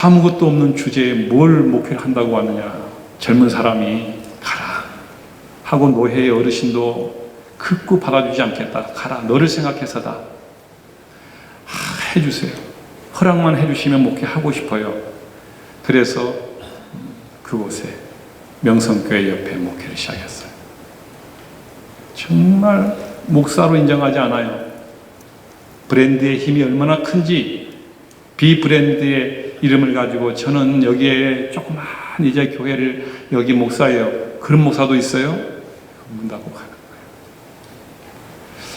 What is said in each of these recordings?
아무것도 없는 주제에 뭘 목회를 한다고 하느냐. 젊은 사람이 가라 하고 노회의 어르신도 극구 받아주지 않겠다. 가라. 너를 생각해서다. 해주세요. 허락만 해주시면 목회하고 싶어요. 그래서 그곳에 명성교회 옆에 목회를 시작했어요. 정말 목사로 인정하지 않아요. 브랜드의 힘이 얼마나 큰지, 비브랜드의 이름을 가지고 저는 여기에 조그만 이제 교회를 여기 목사예요. 그런 목사도 있어요. 문다고 가는 거예요.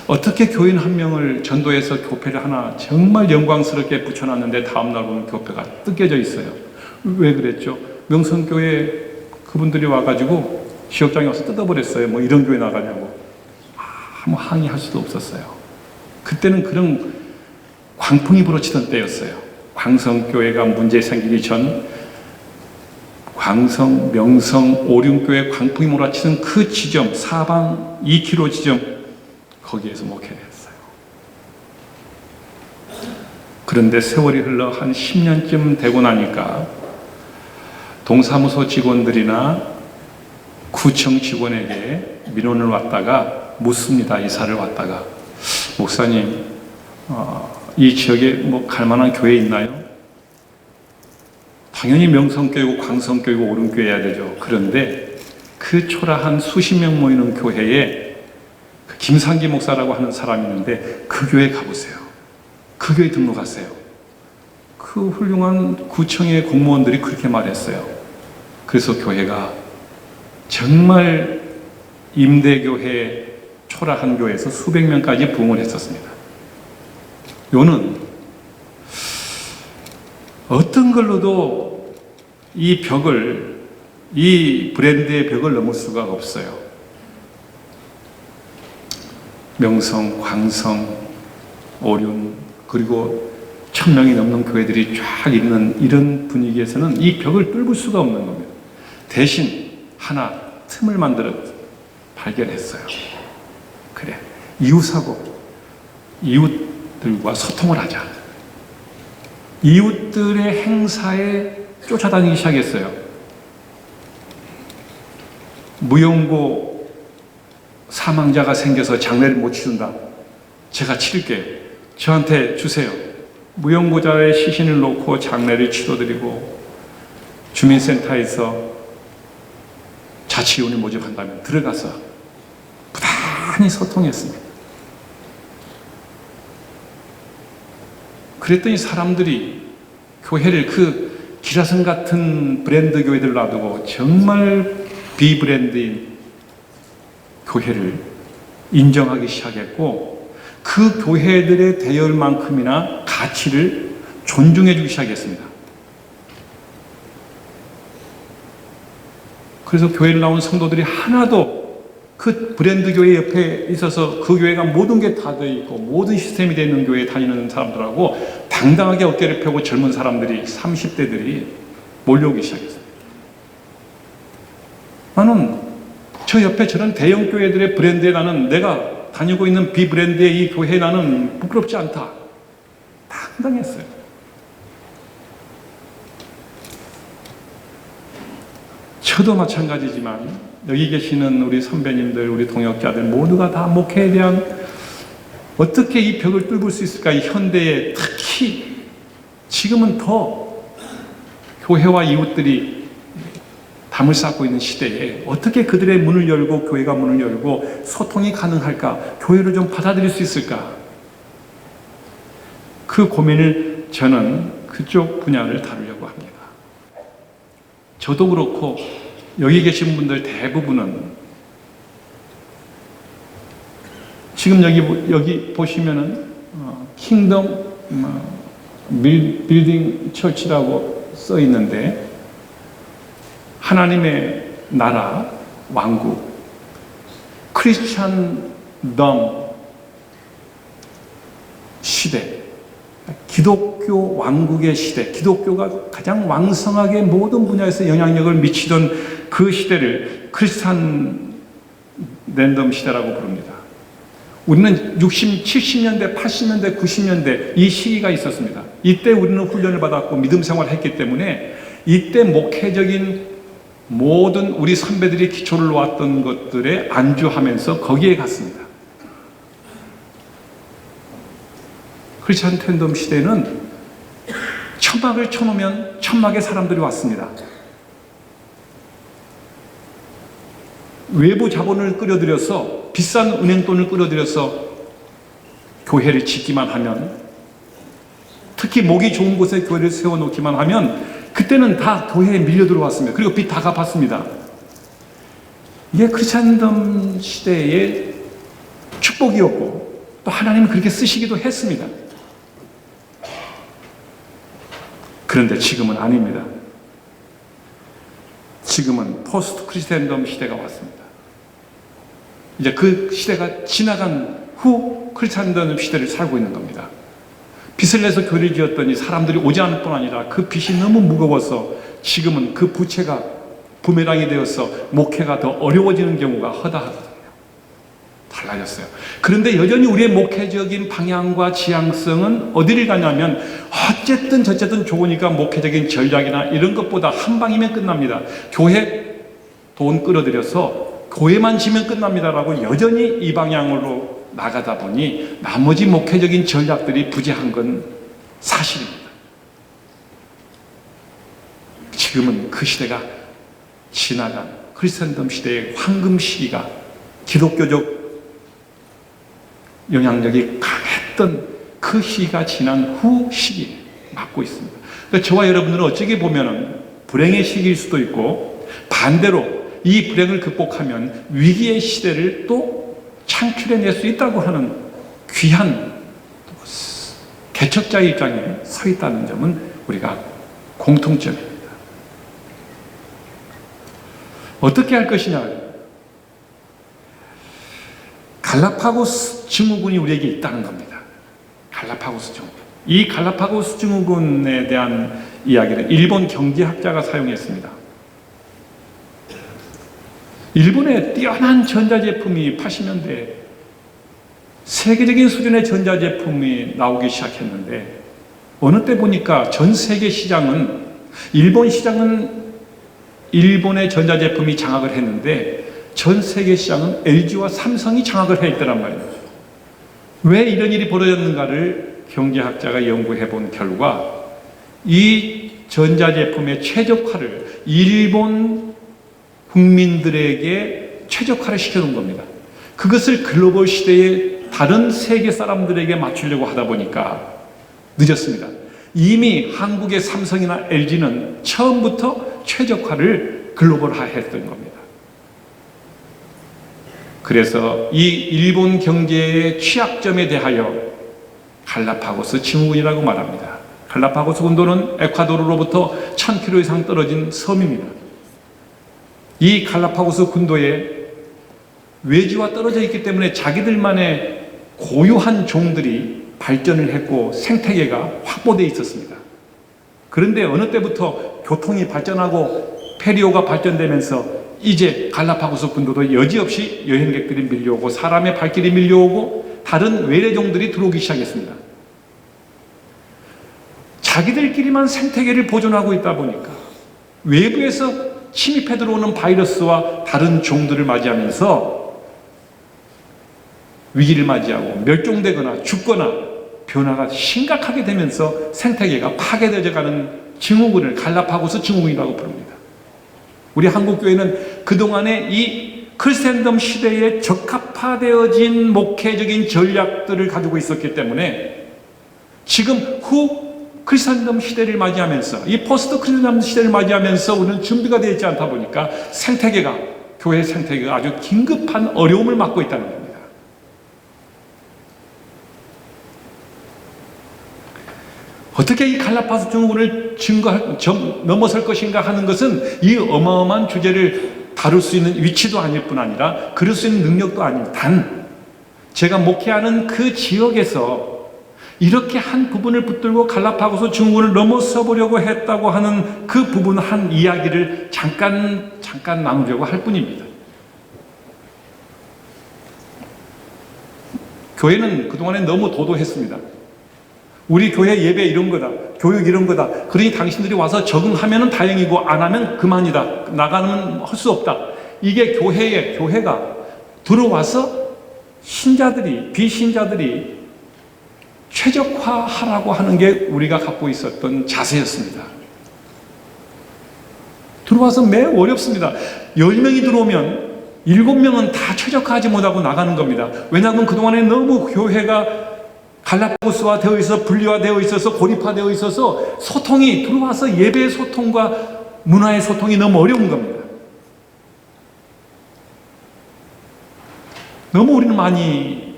어떻게 교인 한 명을 전도해서 교회를 하나 정말 영광스럽게 붙여놨는데 다음날 보면 교회가 뜯겨져 있어요. 왜 그랬죠? 명성교회 그분들이 와가지고 지역장에 와서 뜯어버렸어요. 뭐 이런 교회 나가냐고. 아무 항의할 수도 없었어요. 그때는 그런 광풍이 불어치던 때였어요. 광성교회가 문제 생기기 전 광성, 명성, 오륜교회 광풍이 몰아치는 그 지점, 사방 2km 지점, 거기에서 목회를 했어요. 그런데 세월이 흘러 한 10년쯤 되고 나니까 동사무소 직원들이나 구청 직원에게 민원을 왔다가 묻습니다. 이사를 왔다가, 목사님, 이 지역에 뭐 갈만한 교회 있나요? 당연히 명성교회고 광성교회고 오륜교회여야 되죠. 그런데 그 초라한 수십 명 모이는 교회에 김상기 목사라고 하는 사람이 있는데 그 교회 가보세요. 그 교회 등록하세요. 그 훌륭한 구청의 공무원들이 그렇게 말했어요. 그래서 교회가 정말 임대교회, 초라한 교회에서 수백 명까지 부흥을 했었습니다. 요는 어떤 걸로도 이 벽을, 이 브랜드의 벽을 넘을 수가 없어요. 명성, 광성, 오륜, 그리고 1000명이 넘는 교회들이 쫙 있는 이런 분위기에서는 이 벽을 뚫을 수가 없는 겁니다. 대신 하나 틈을 만들어 발견했어요. 그래, 이웃하고 이웃들과 소통을 하자. 이웃들의 행사에 쫓아다니기 시작했어요. 무용고 사망자가 생겨서 장례를 못 치른다. 제가 치를게요. 저한테 주세요. 무용고자의 시신을 놓고 장례를 치러드리고, 주민센터에서 자치위원을 모집한다면 들어가서 부단히 소통했습니다. 그랬더니 사람들이 교회를 그 기라성 같은 브랜드 교회들 놔두고 정말 비브랜드인 교회를 인정하기 시작했고, 그 교회들의 대열만큼이나 가치를 존중해 주기 시작했습니다. 그래서 교회를 나온 성도들이 하나도 그 브랜드 교회 옆에 있어서 그 교회가 모든 게 다 되어 있고 모든 시스템이 되어 있는 교회에 다니는 사람들하고 당당하게 어깨를 펴고 젊은 사람들이, 30대들이 몰려오기 시작했어요. 나는 저 옆에 저런 대형 교회들의 브랜드에 나는, 내가 다니고 있는 비브랜드의 이 교회에 나는 부끄럽지 않다. 당당했어요. 저도 마찬가지지만 여기 계시는 우리 선배님들, 우리 동역자들 모두가 다 목회에 대한, 어떻게 이 벽을 뚫을 수 있을까? 이 현대에, 특히 지금은 더 교회와 이웃들이 담을 쌓고 있는 시대에 어떻게 그들의 문을 열고 교회가 문을 열고 소통이 가능할까? 교회를 좀 받아들일 수 있을까? 그 고민을 저는 그쪽 분야를 다루려고 합니다. 저도 그렇고 여기 계신 분들 대부분은 지금 여기 보시면은 킹덤 빌딩 처치라고 써 있는데, 하나님의 나라, 왕국, 크리스찬덤 시대, 기독교 왕국의 시대, 기독교가 가장 왕성하게 모든 분야에서 영향력을 미치던 그 시대를 크리스찬 랜덤 시대라고 부릅니다. 우리는 60, 70년대, 80년대, 90년대 이 시기가 있었습니다. 이때 우리는 훈련을 받았고 믿음 생활을 했기 때문에 이때 목회적인 모든 우리 선배들이 기초를 놓았던 것들에 안주하면서 거기에 갔습니다. 크리스천 팬덤 시대는 천막을 쳐놓으면 천막에 사람들이 왔습니다. 외부 자본을 끌어들여서 비싼 은행돈을 끌어들여서 교회를 짓기만 하면, 특히 목이 좋은 곳에 교회를 세워놓기만 하면 그때는 다 교회에 밀려 들어왔습니다. 그리고 빚 다 갚았습니다. 이게 크리스천덤 시대의 축복이었고 또 하나님은 그렇게 쓰시기도 했습니다. 그런데 지금은 아닙니다. 지금은 포스트 크리스천덤 시대가 왔습니다. 이제 그 시대가 지나간 후 크리스천덤 시대를 살고 있는 겁니다. 빚을 내서 교회를 지었더니 사람들이 오지 않을 뿐 아니라 그 빚이 너무 무거워서 지금은 그 부채가 부메랑이 되어서 목회가 더 어려워지는 경우가 허다하거든요. 달라졌어요. 그런데 여전히 우리의 목회적인 방향과 지향성은 어디를 가냐면 어쨌든 저쨌든 좋으니까 목회적인 전략이나 이런 것보다 한 방이면 끝납니다. 교회 돈 끌어들여서 교회만 지면 끝납니다라고 여전히 이 방향으로 나가다 보니 나머지 목회적인 전략들이 부재한 건 사실입니다. 지금은 그 시대가 지나간 크리스천덤 시대의 황금 시기가 기독교적 영향력이 강했던 그 시기가 지난 후 시기에 맞고 있습니다. 그러니까 저와 여러분들은 어찌게 보면 불행의 시기일 수도 있고 반대로 이 불행을 극복하면 위기의 시대를 또 창출해낼 수 있다고 하는 귀한 개척자의 입장에 서 있다는 점은 우리가 공통점입니다. 어떻게 할 것이냐? 갈라파고스 증후군이 우리에게 있다는 겁니다. 갈라파고스 증후군. 이 갈라파고스 증후군에 대한 이야기를 일본 경제학자가 사용했습니다. 일본의 뛰어난 전자제품이 80년대 세계적인 수준의 전자제품이 나오기 시작했는데 어느 때 보니까 전 세계 시장은 일본 시장은 일본의 전자제품이 장악을 했는데 전 세계 시장은 LG와 삼성이 장악을 했더란 말이에요. 왜 이런 일이 벌어졌는가를 경제학자가 연구해 본 결과 이 전자제품의 최적화를 일본 국민들에게 최적화를 시켜놓은 겁니다. 그것을 글로벌 시대의 다른 세계 사람들에게 맞추려고 하다 보니까 늦었습니다. 이미 한국의 삼성이나 LG는 처음부터 최적화를 글로벌화했던 겁니다. 그래서 이 일본 경제의 취약점에 대하여 갈라파고스 증후군이라고 말합니다. 갈라파고스 군도는 에콰도르로부터 1000km 이상 떨어진 섬입니다. 이 갈라파고스 군도에 외지와 떨어져 있기 때문에 자기들만의 고유한 종들이 발전을 했고 생태계가 확보되어 있었습니다. 그런데 어느 때부터 교통이 발전하고 페리오가 발전되면서 이제 갈라파고스 군도도 여지없이 여행객들이 밀려오고 사람의 발길이 밀려오고 다른 외래종들이 들어오기 시작했습니다. 자기들끼리만 생태계를 보존하고 있다 보니까 외부에서 침입해 들어오는 바이러스와 다른 종들을 맞이하면서 위기를 맞이하고 멸종되거나 죽거나 변화가 심각하게 되면서 생태계가 파괴되어 가는 증후군을 갈라파고스 증후군이라고 부릅니다. 우리 한국교회는 그동안에 이 크리스천덤 시대에 적합화되어진 목회적인 전략들을 가지고 있었기 때문에 지금 후 크리스천덤 시대를 맞이하면서 이 포스트 크리스천덤 시대를 맞이하면서 우리는 준비가 되어 있지 않다 보니까 생태계가 교회 생태계가 아주 긴급한 어려움을 맞고 있다는 겁니다. 어떻게 이 갈라파고스 증후군을 넘어설 것인가 하는 것은 이 어마어마한 주제를 다룰 수 있는 위치도 아닐 뿐 아니라 그럴 수 있는 능력도 아닙니다. 단 제가 목회하는 그 지역에서 이렇게 한 부분을 붙들고 갈라파고스 증후군을 넘어서 보려고 했다고 하는 그 부분 한 이야기를 잠깐 나누려고 할 뿐입니다. 교회는 그동안에 너무 도도했습니다. 우리 교회 예배 이런 거다. 교육 이런 거다. 그러니 당신들이 와서 적응하면 다행이고 안 하면 그만이다. 나가면 할 수 없다. 이게 교회가 들어와서 신자들이, 비신자들이 최적화하라고 하는 게 우리가 갖고 있었던 자세였습니다. 들어와서 매우 어렵습니다. 10명이 들어오면 7명은 다 최적화하지 못하고 나가는 겁니다. 왜냐하면 그동안에 너무 교회가 갈라파고스화 되어 있어, 분리화되어 있어서, 고립화되어 있어서 소통이 들어와서 예배의 소통과 문화의 소통이 너무 어려운 겁니다. 너무 우리는 많이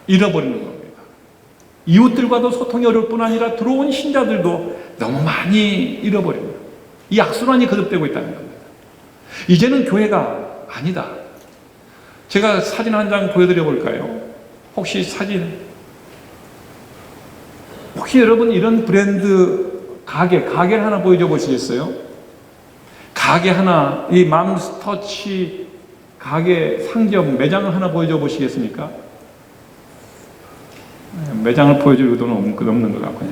잃어버리는 겁니다. 이웃들과도 소통이 어려울 뿐 아니라 들어온 신자들도 너무 많이 잃어버립니다. 이 악순환이 거듭되고 있다는 겁니다. 이제는 교회가 아니다. 제가 사진 한 장 보여드려 볼까요? 혹시 여러분 이런 브랜드 가게를 하나 보여줘 보시겠어요? 가게 하나, 이 맘스터치 가게 상점 매장을 하나 보여줘 보시겠습니까? 매장을 보여줄 의도는 없는 것 같군요.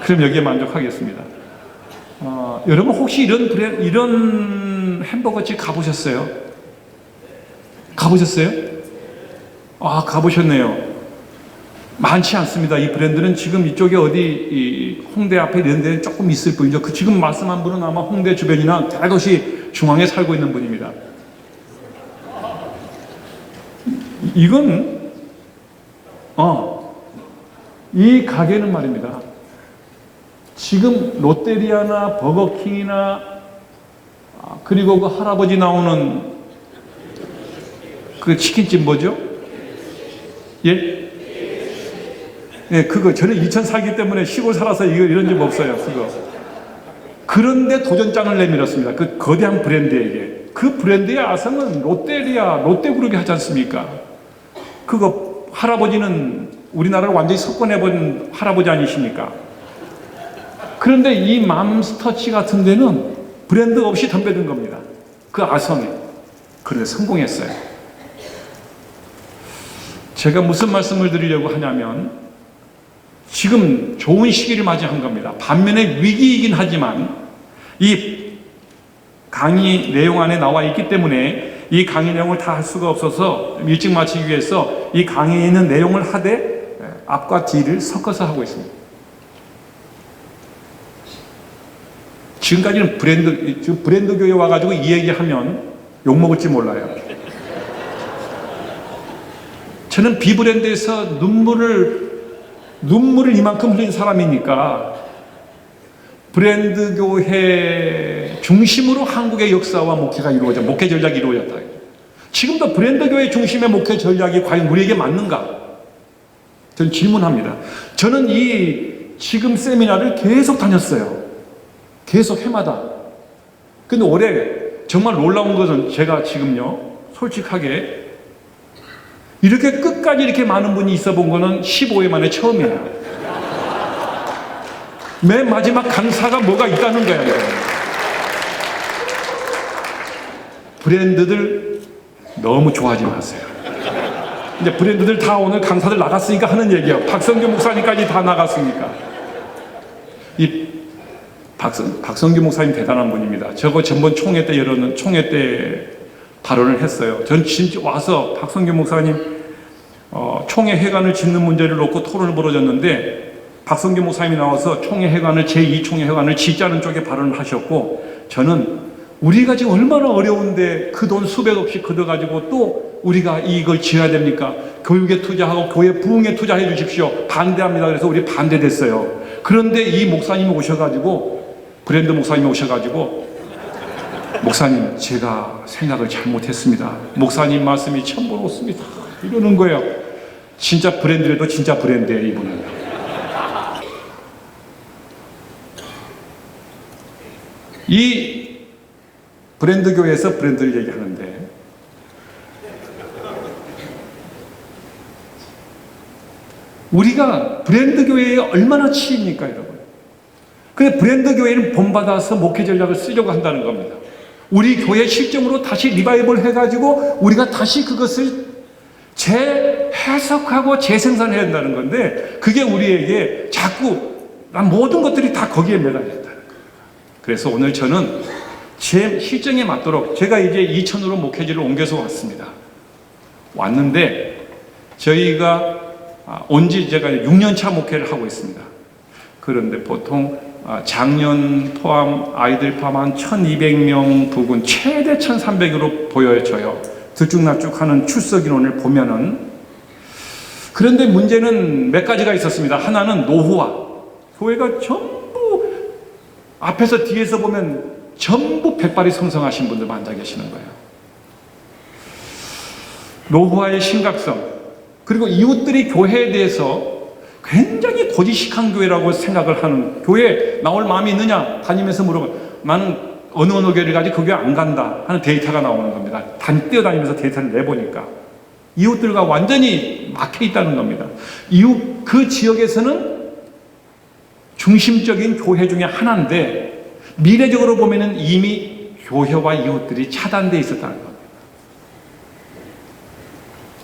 그럼 여기에 만족하겠습니다. 여러분 혹시 이런 햄버거집 가보셨어요? 가보셨어요? 가보셨네요. 많지 않습니다. 이 브랜드는 지금 이쪽에 어디 홍대 앞에 이런 데는 조금 있을 뿐이죠. 지금 말씀한 분은 아마 홍대 주변이나 대도시 중앙에 살고 있는 분입니다. 이건 이 가게는 말입니다. 지금 롯데리아나 버거킹이나 그리고 그 할아버지 나오는 그 치킨집 뭐죠? 예? 예, 그거 저는 인천 살기 때문에 시골 살아서 이런 집 없어요. 그거. 그런데 도전장을 내밀었습니다. 그 거대한 브랜드에게. 그 브랜드의 아성은 롯데그룹이 하지 않습니까? 그거 할아버지는 우리나라를 완전히 석권해본 할아버지 아니십니까? 그런데 이 맘스터치 같은 데는 브랜드 없이 덤벼든 겁니다. 그 아성에. 그런데 성공했어요. 제가 무슨 말씀을 드리려고 하냐면 지금 좋은 시기를 맞이한 겁니다. 반면에 위기이긴 하지만 이 강의 내용 안에 나와 있기 때문에 이 강의 내용을 다 할 수가 없어서 일찍 마치기 위해서 이 강의에 있는 내용을 하되 앞과 뒤를 섞어서 하고 있습니다. 지금까지는 브랜드 교회 와가지고 이 얘기하면 욕먹을지 몰라요. 저는 비브랜드에서 눈물을 이만큼 흘린 사람이니까 브랜드 교회 중심으로 한국의 역사와 목회 전략이 이루어졌다. 지금도 브랜드 교회 중심의 목회 전략이 과연 우리에게 맞는가? 저는 질문합니다. 저는 지금 세미나를 계속 다녔어요. 계속 해마다. 근데 올해 정말 놀라운 것은 제가 지금요, 솔직하게 이렇게 끝까지 이렇게 많은 분이 있어 본 거는 15회 만에 처음이에요. 맨 마지막 강사가 뭐가 있다는 거야, 이거. 브랜드들 너무 좋아하지 마세요. 이제 브랜드들 다 오늘 강사들 나갔으니까 하는 얘기예요. 박성규 목사님까지 다 나갔으니까. 박성규 목사님 대단한 분입니다. 저거 전번 총회 때 발언을 했어요. 전 진짜 와서 박성규 목사님 총회 회관을 짓는 문제를 놓고 토론을 벌어졌는데 박성규 목사님이 나와서 총회 회관을 제2총회 회관을 짓자는 쪽에 발언을 하셨고 저는 우리가 지금 얼마나 어려운데 그 돈 수백 억씩 걷어가지고 또 우리가 이걸 지어야 됩니까? 교육에 투자하고 교회 부흥에 투자해 주십시오. 반대합니다. 그래서 우리 반대됐어요. 그런데 이 목사님이 오셔가지고 브랜드 목사님이 오셔가지고 목사님 제가 생각을 잘못했습니다. 목사님 말씀이 천번없습니다. 이러는 거예요. 진짜 브랜드라도 진짜 브랜드예요, 이분은. 이 브랜드 교회에서 브랜드를 얘기하는데 우리가 브랜드 교회에 얼마나 치입니까, 여러분? 근데 브랜드 교회는 본받아서 목회 전략을 쓰려고 한다는 겁니다. 우리 교회 실정으로 다시 리바이벌 해가지고 우리가 다시 그것을 해석하고 재생산해야 된다는 건데, 그게 우리에게 자꾸 모든 것들이 다 거기에 매달려 있다는 거예요. 그래서 오늘 저는 제 실정에 맞도록 제가 이제 이천으로 목회지를 옮겨서 왔습니다. 왔는데 저희가 온지 제가 6년차 목회를 하고 있습니다. 그런데 보통 작년 포함, 아이들 포함 한 1200명 부근 최대 1300으로 보여져요. 들쭉날쭉하는 출석 인원을 보면은. 그런데 문제는 몇 가지가 있었습니다. 하나는 노후화. 교회가 전부 앞에서 뒤에서 보면 전부 백발이 성성하신 분들만 앉아 계시는 거예요. 노후화의 심각성, 그리고 이웃들이 교회에 대해서 굉장히 고지식한 교회라고 생각을 하는, 교회에 나올 마음이 있느냐 다니면서 물어보면 나는 어느 교회를 가지 그 교회 안 간다 하는 데이터가 나오는 겁니다. 뛰어다니면서 데이터를 내보니까 이웃들과 완전히 막혀 있다는 겁니다. 이웃 그 지역에서는 중심적인 교회 중에 하나인데 미래적으로 보면은 이미 교회와 이웃들이 차단되어 있었다는 겁니다.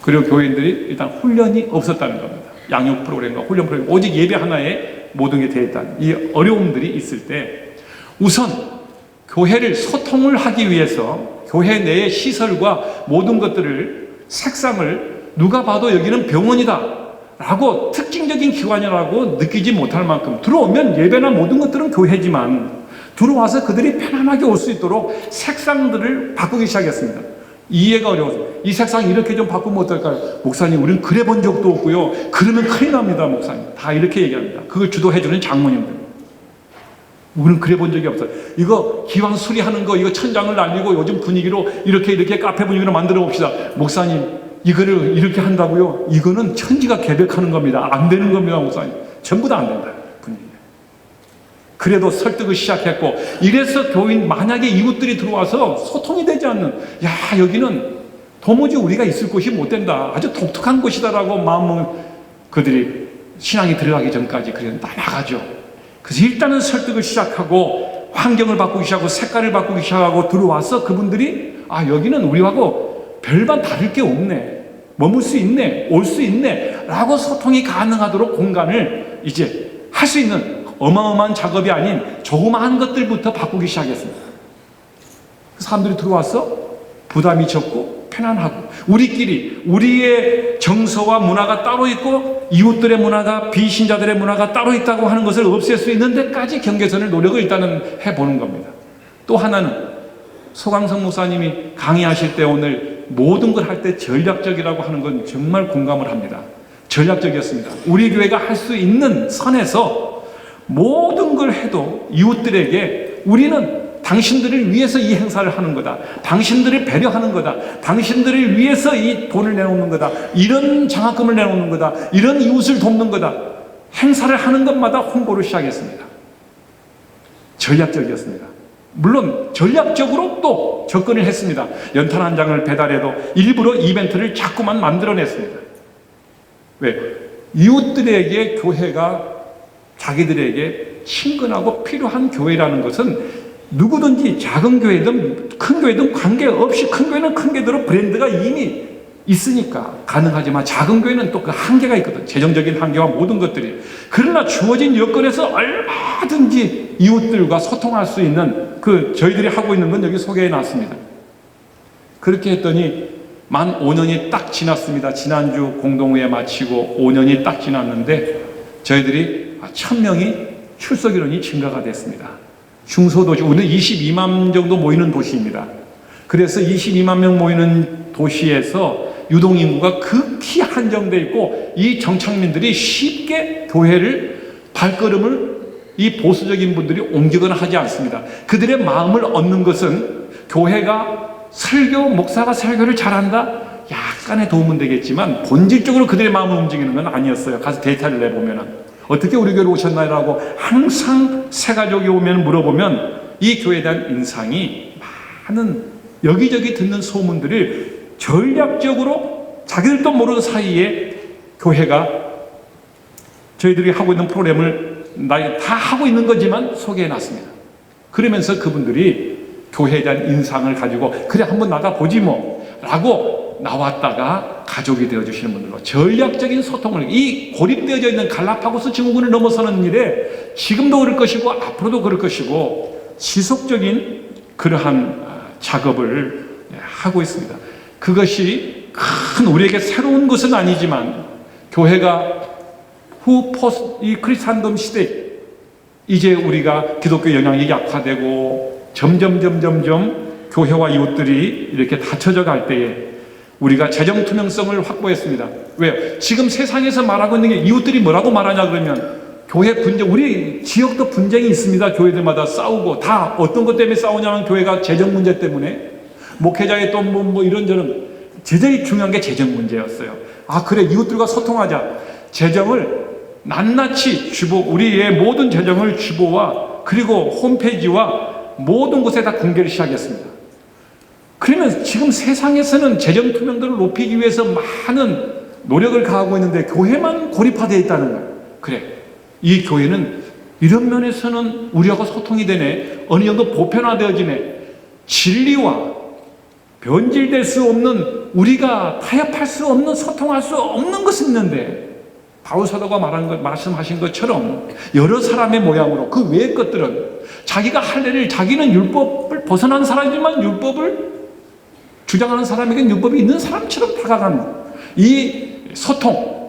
그리고 교인들이 일단 훈련이 없었다는 겁니다. 양육 프로그램과 훈련 프로그램, 오직 예배 하나에 모든 게 되어 있다는 이 어려움들이 있을 때, 우선 교회를 소통을 하기 위해서 교회 내의 시설과 모든 것들을, 색상을 누가 봐도 여기는 병원이다 라고 특징적인 기관이라고 느끼지 못할 만큼, 들어오면 예배나 모든 것들은 교회지만 들어와서 그들이 편안하게 올 수 있도록 색상들을 바꾸기 시작했습니다. 이해가 어려워서 이 색상 이렇게 좀 바꾸면 어떨까요? 목사님, 우리는 그래 본 적도 없고요. 그러면 큰일 납니다, 목사님. 다 이렇게 얘기합니다. 그걸 주도해주는 장모님들. 우리는 그래 본 적이 없어요. 이거 기왕 수리하는 거, 이거 천장을 날리고 요즘 분위기로 이렇게 카페 분위기로 만들어 봅시다. 목사님, 이거를 이렇게 한다고요? 이거는 천지가 계획하는 겁니다. 안 되는 겁니다, 목사님. 전부 다 안 된다, 분위기. 그래도 설득을 시작했고, 이래서 교인, 만약에 이웃들이 들어와서 소통이 되지 않는, 야, 여기는 도무지 우리가 있을 곳이 못 된다, 아주 독특한 곳이다라고 마음먹는, 그들이 신앙이 들어가기 전까지 그냥 다 나가죠. 그래서 일단은 설득을 시작하고 환경을 바꾸기 시작하고 색깔을 바꾸기 시작하고 들어와서 그분들이 여기는 우리하고 별반 다를 게 없네, 머물 수 있네, 올 수 있네 라고 소통이 가능하도록 공간을 이제 할 수 있는 어마어마한 작업이 아닌 조그마한 것들부터 바꾸기 시작했습니다. 사람들이 들어와서 부담이 적고 편안하고, 우리끼리 우리의 정서와 문화가 따로 있고 이웃들의 문화가, 비신자들의 문화가 따로 있다고 하는 것을 없앨 수 있는 데까지 경계선을, 노력을 일단은 해보는 겁니다. 또 하나는 소강성 목사님이 강의하실 때 오늘 모든 걸 할 때 전략적이라고 하는 건 정말 공감을 합니다. 전략적이었습니다. 우리 교회가 할 수 있는 선에서 모든 걸 해도 이웃들에게 우리는 당신들을 위해서 이 행사를 하는 거다, 당신들을 배려하는 거다, 당신들을 위해서 이 돈을 내놓는 거다, 이런 장학금을 내놓는 거다, 이런 이웃을 돕는 거다, 행사를 하는 것마다 홍보를 시작했습니다. 전략적이었습니다. 물론 전략적으로 또 접근을 했습니다. 연탄 한 장을 배달해도 일부러 이벤트를 자꾸만 만들어냈습니다. 왜? 이웃들에게 교회가 자기들에게 친근하고 필요한 교회라는 것은 누구든지 작은 교회든 큰 교회든 관계없이, 큰 교회는 큰 교회대로 브랜드가 이미 있으니까 가능하지만 작은 교회는 또 그 한계가 있거든. 재정적인 한계와 모든 것들이. 그러나 주어진 여건에서 얼마든지 이웃들과 소통할 수 있는, 저희들이 하고 있는 건 여기 소개해 놨습니다. 그렇게 했더니 만 5년이 딱 지났습니다. 지난주 공동회에 마치고 5년이 딱 지났는데 저희들이 1000명이 출석 인원이 증가가 됐습니다. 중소도시, 우리는 22만 정도 모이는 도시입니다. 그래서 22만 명 모이는 도시에서 유동인구가 극히 한정되어 있고, 이 정착민들이 쉽게 교회를, 발걸음을 이 보수적인 분들이 옮기거나 하지 않습니다. 그들의 마음을 얻는 것은 교회가 목사가 설교를 잘한다? 약간의 도움은 되겠지만 본질적으로 그들의 마음을 움직이는 건 아니었어요. 가서 데이터를 내보면은. 어떻게 우리 교회로 오셨나요? 라고 항상 새 가족이 오면 물어보면 이 교회에 대한 인상이, 많은 여기저기 듣는 소문들을 전략적으로 자기들도 모르는 사이에 교회가 저희들이 하고 있는 프로그램을 다 하고 있는 거지만 소개해 놨습니다. 그러면서 그분들이 교회에 대한 인상을 가지고 그래 한번 나가보지 뭐 라고 나왔다가 가족이 되어주시는 분들로 전략적인 소통을, 이 고립되어져 있는 갈라파고스 증후군을 넘어서는 일에 지금도 그럴 것이고 앞으로도 그럴 것이고 지속적인 그러한 작업을 하고 있습니다. 그것이 큰 우리에게 새로운 것은 아니지만 교회가 이 크리스찬덤 시대, 이제 우리가 기독교 영향이 약화되고 점점 교회와 이웃들이 이렇게 닫혀져 갈 때에 우리가 재정 투명성을 확보했습니다. 왜요? 지금 세상에서 말하고 있는 게 이웃들이 뭐라고 말하냐 그러면 교회 분쟁, 우리 지역도 분쟁이 있습니다. 교회들마다 싸우고, 다 어떤 것 때문에 싸우냐면 교회가 재정 문제 때문에, 목회자의 또 뭐 이런저런, 제일 중요한 게 재정 문제였어요. 아 그래, 이웃들과 소통하자. 재정을 낱낱이 우리의 모든 재정을 주보와 그리고 홈페이지와 모든 곳에 다 공개를 시작했습니다. 그러면 지금 세상에서는 재정 투명도를 높이기 위해서 많은 노력을 가하고 있는데 교회만 고립화되어 있다는 거예요. 그래, 이 교회는 이런 면에서는 우리하고 소통이 되네, 어느 정도 보편화되어지네, 진리와 변질될 수 없는, 우리가 타협할 수 없는, 소통할 수 없는 것이 있는데, 바울 사도가 말씀하신 것처럼 여러 사람의 모양으로 그 외의 것들은 자기가 할 일을, 자기는 율법을 벗어난 사람이지만 율법을 주장하는 사람에게는 율법이 있는 사람처럼 다가가는 이 소통,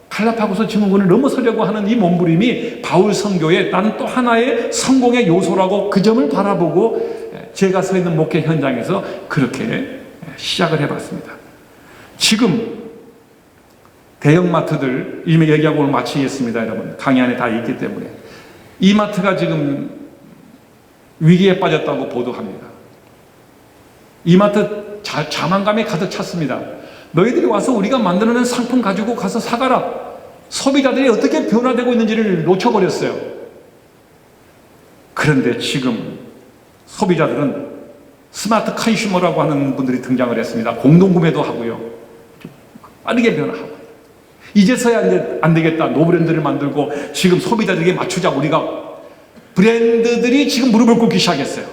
갈라파고스 증후군을 넘어서려고 하는 이 몸부림이 바울 선교의 나는 또 하나의 성공의 요소라고 그 점을 바라보고 제가 서 있는 목회 현장에서 그렇게 시작을 해봤습니다. 지금 대형마트들, 이미 얘기하고 오늘 마치겠습니다. 여러분, 강의 안에 다 있기 때문에 이 마트가 지금 위기에 빠졌다고 보도합니다. 이 마트 자만감에 가득 찼습니다. 너희들이 와서 우리가 만들어낸 상품 가지고 가서 사가라. 소비자들이 어떻게 변화되고 있는지를 놓쳐버렸어요. 그런데 지금 소비자들은 스마트 컨슈머라고 하는 분들이 등장을 했습니다. 공동구매도 하고요, 빠르게 변화하고, 이제서야 이제 안 되겠다, 노브랜드를 만들고 지금 소비자들에게 맞추자, 우리가 브랜드들이 지금 무릎을 꿇기 시작했어요.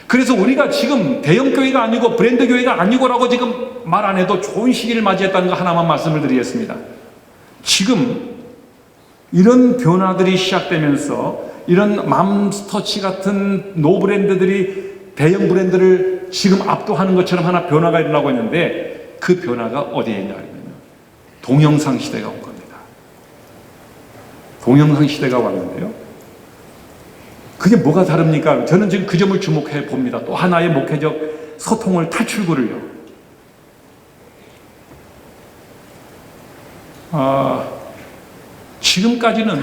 그래서 우리가 지금 대형교회가 아니고 브랜드 교회가 아니고라고 지금 말 안 해도 좋은 시기를 맞이했다는 거 하나만 말씀을 드리겠습니다. 지금 이런 변화들이 시작되면서 이런 맘스터치 같은 노브랜드들이 대형 브랜드를 지금 압도하는 것처럼 하나 변화가 일어나고 있는데, 그 변화가 어디에 있냐면 동영상 시대가 온 겁니다. 동영상 시대가 왔는데요, 그게 뭐가 다릅니까? 저는 지금 그 점을 주목해 봅니다. 또 하나의 목회적 소통을, 탈출구를요. 지금까지는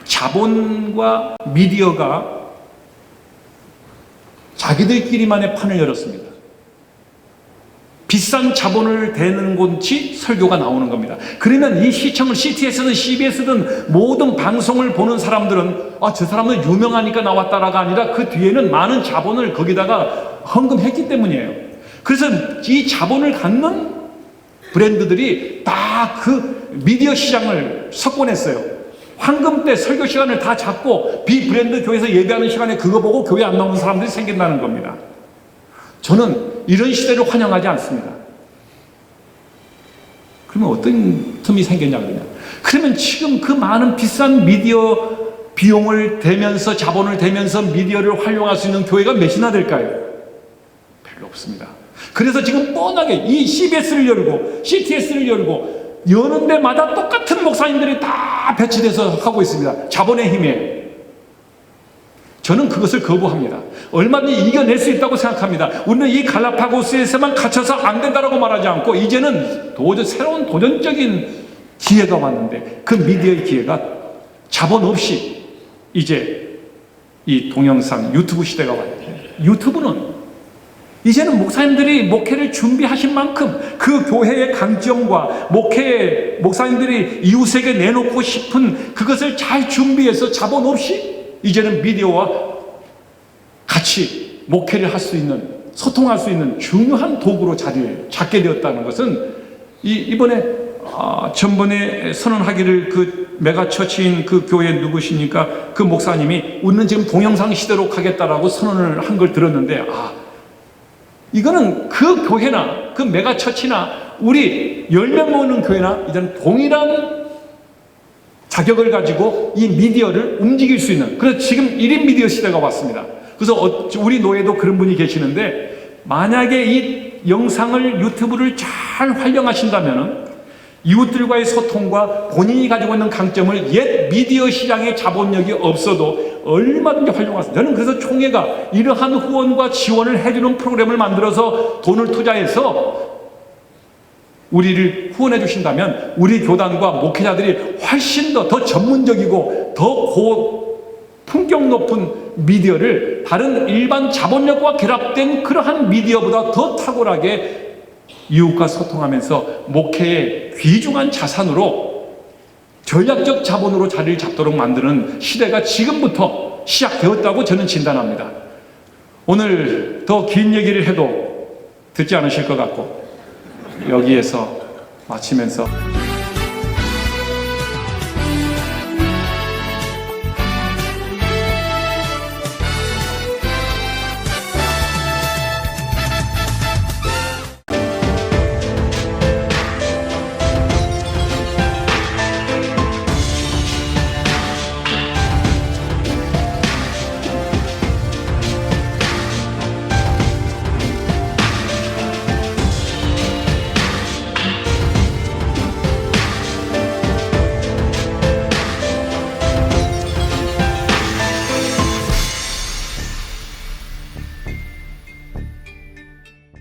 자본과 미디어가 자기들끼리만의 판을 열었습니다. 비싼 자본을 대는 곳이 설교가 나오는 겁니다. 그러면 이 시청을 CTS든 CBS든 모든 방송을 보는 사람들은 저 사람은 유명하니까 나왔다라가 아니라 그 뒤에는 많은 자본을 거기다가 헌금했기 때문이에요. 그래서 이 자본을 갖는 브랜드들이 다 그 미디어 시장을 석권했어요. 황금 때 설교 시간을 다 잡고 비브랜드 교회에서 예배하는 시간에 그거 보고 교회 안 나오는 사람들이 생긴다는 겁니다. 저는 이런 시대를 환영하지 않습니다. 그러면 어떤 틈이 생겼냐 그러면 지금 그 많은 비싼 미디어 비용을 대면서, 자본을 대면서 미디어를 활용할 수 있는 교회가 몇이나 될까요? 별로 없습니다. 그래서 지금 뻔하게 이 CBS를 열고 CTS를 열고 여는 데마다 똑같은 목사님들이 다 배치돼서 하고 있습니다. 자본의 힘에. 저는 그것을 거부합니다. 얼마든지 이겨낼 수 있다고 생각합니다. 우리는 이 갈라파고스에서만 갇혀서 안 된다라고 말하지 않고, 이제는 새로운 도전적인 기회가 왔는데, 그 미디어의 기회가 자본 없이 이제 이 동영상 유튜브 시대가 왔는데, 유튜브는 이제는 목사님들이 목회를 준비하신 만큼 그 교회의 강점과 목사님들이 이웃에게 내놓고 싶은 그것을 잘 준비해서 자본 없이 이제는 미디어와 같이 목회를 할 수 있는, 소통할 수 있는 중요한 도구로 자리를 잡게 되었다는 것은 이번에 전번에 선언하기를 그 메가처치인 그 교회 누구십니까? 그 목사님이 우리는 지금 동영상 시대로 가겠다라고 선언을 한 걸 들었는데, 이거는 그 교회나 그 메가처치나 우리 10명 모으는 교회나 이제는 동일한 자격을 가지고 이 미디어를 움직일 수 있는, 그래서 지금 1인 미디어 시대가 왔습니다. 그래서 우리 노예도 그런 분이 계시는데, 만약에 이 영상을, 유튜브를 잘 활용하신다면 이웃들과의 소통과 본인이 가지고 있는 강점을 옛 미디어 시장의 자본력이 없어도 얼마든지 활용하습니다. 저는 그래서 총회가 이러한 후원과 지원을 해주는 프로그램을 만들어서 돈을 투자해서 우리를 후원해 주신다면 우리 교단과 목회자들이 훨씬 더 전문적이고 더 품격 높은 미디어를 다른 일반 자본력과 결합된 그러한 미디어보다 더 탁월하게 이웃과 소통하면서 목회의 귀중한 자산으로, 전략적 자본으로 자리를 잡도록 만드는 시대가 지금부터 시작되었다고 저는 진단합니다. 오늘 더 긴 얘기를 해도 듣지 않으실 것 같고 여기에서 마치면서